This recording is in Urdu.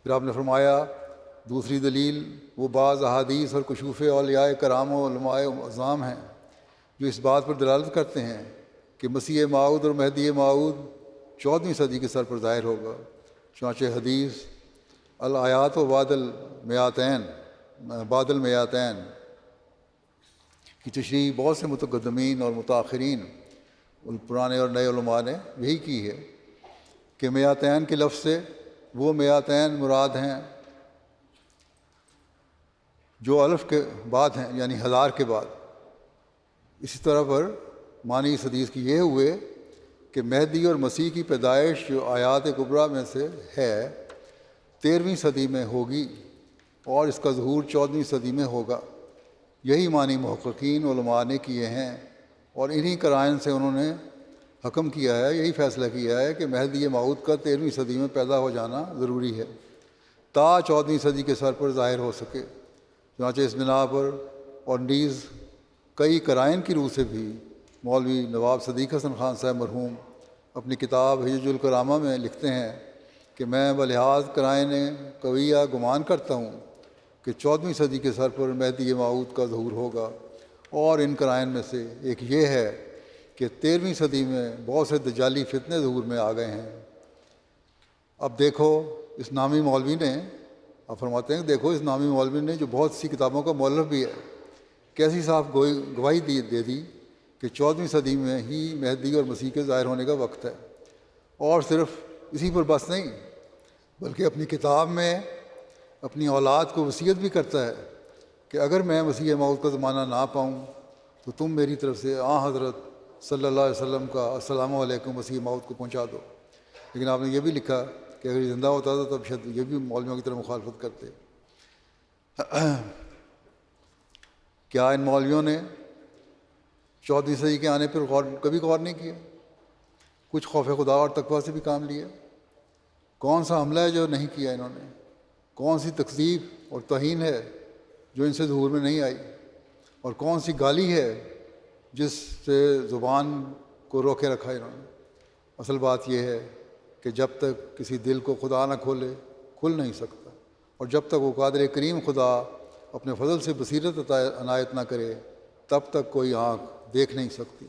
پھر آپ نے فرمایا دوسری دلیل وہ بعض احادیث اور کشوف اولیاء کرام و علماء اعظام ہیں جو اس بات پر دلالت کرتے ہیں کہ مسیح موعود اور مہدی موعود 14ویں صدی کے سر پر ظاہر ہوگا۔ چنانچہ حدیث الآیات و بعد المیاتین کی تشریح بہت سے متقدمین اور متاخرین پرانے اور نئے علماء نے یہی کی ہے کہ میاتین کے لفظ سے وہ میاتین مراد ہیں جو الف کے بعد ہیں، یعنی 1000 کے بعد۔ اسی طرح پر معنی اس حدیث کی یہ ہوئے کہ مہدی اور مسیح کی پیدائش جو آیات کبریٰ میں سے ہے 13ویں صدی میں ہوگی اور اس کا ظہور 14ویں صدی میں ہوگا۔ یہی معنی محققین علماء نے کیے ہیں اور انہی قرائن سے انہوں نے حکم کیا ہے، یہی فیصلہ کیا ہے کہ مہدی موعود کا 13ویں صدی میں پیدا ہو جانا ضروری ہے تا 14ویں صدی کے سر پر ظاہر ہو سکے۔ چنانچہ اس بنا پر اور نیز کئی قرائن کی روح سے بھی مولوی نواب صدیق حسن خان صاحب مرحوم اپنی کتاب حجج الکرامہ میں لکھتے ہیں کہ میں بلحاظ قرائن قویہ گمان کرتا ہوں کہ 14ویں صدی کے سر پر مہدی موعود کا ظہور ہوگا، اور ان قرائن میں سے ایک یہ ہے کہ 13ویں صدی میں بہت سے دجالی فتنے ظہور میں آ گئے ہیں۔ اب دیکھو اس نامی مولوی نے، آپ فرماتے ہیں کہ دیکھو اس نامی مولوی نے جو بہت سی کتابوں کا مؤلف بھی ہے، کیسی صاف گواہی دے دی کہ 14ویں صدی میں ہی مہدی اور مسیح کے ظاہر ہونے کا وقت ہے، اور صرف اسی پر بس نہیں بلکہ اپنی کتاب میں اپنی اولاد کو وصیت بھی کرتا ہے کہ اگر میں مسیح موعود کا زمانہ نہ پاؤں تو تم میری طرف سے حضرت صلی اللہ علیہ وسلم کا السلام علیکم مسیح موعود کو پہنچا دو۔ لیکن آپ نے یہ بھی لکھا کہ اگر یہ زندہ ہوتا تھا تب شاید یہ بھی مولویوں کی طرح مخالفت کرتے۔ کیا ان مولویوں نے 14ویں صدی کے آنے پر کبھی غور نہیں کیا؟ کچھ خوف خدا اور تقویٰ سے بھی کام لیا؟ کون سا حملہ ہے جو نہیں کیا انہوں نے؟ کون سی تکذیب اور توہین ہے جو ان سے ظہور میں نہیں آئی؟ اور کون سی گالی ہے جس سے زبان کو روکے رکھا انہوں نے؟ اصل بات یہ ہے کہ جب تک کسی دل کو خدا نہ کھولے کھل نہیں سکتا، اور جب تک وہ قادر کریم خدا اپنے فضل سے بصیرت عنایت نہ کرے تب تک کوئی آنکھ دیکھ نہیں سکتی۔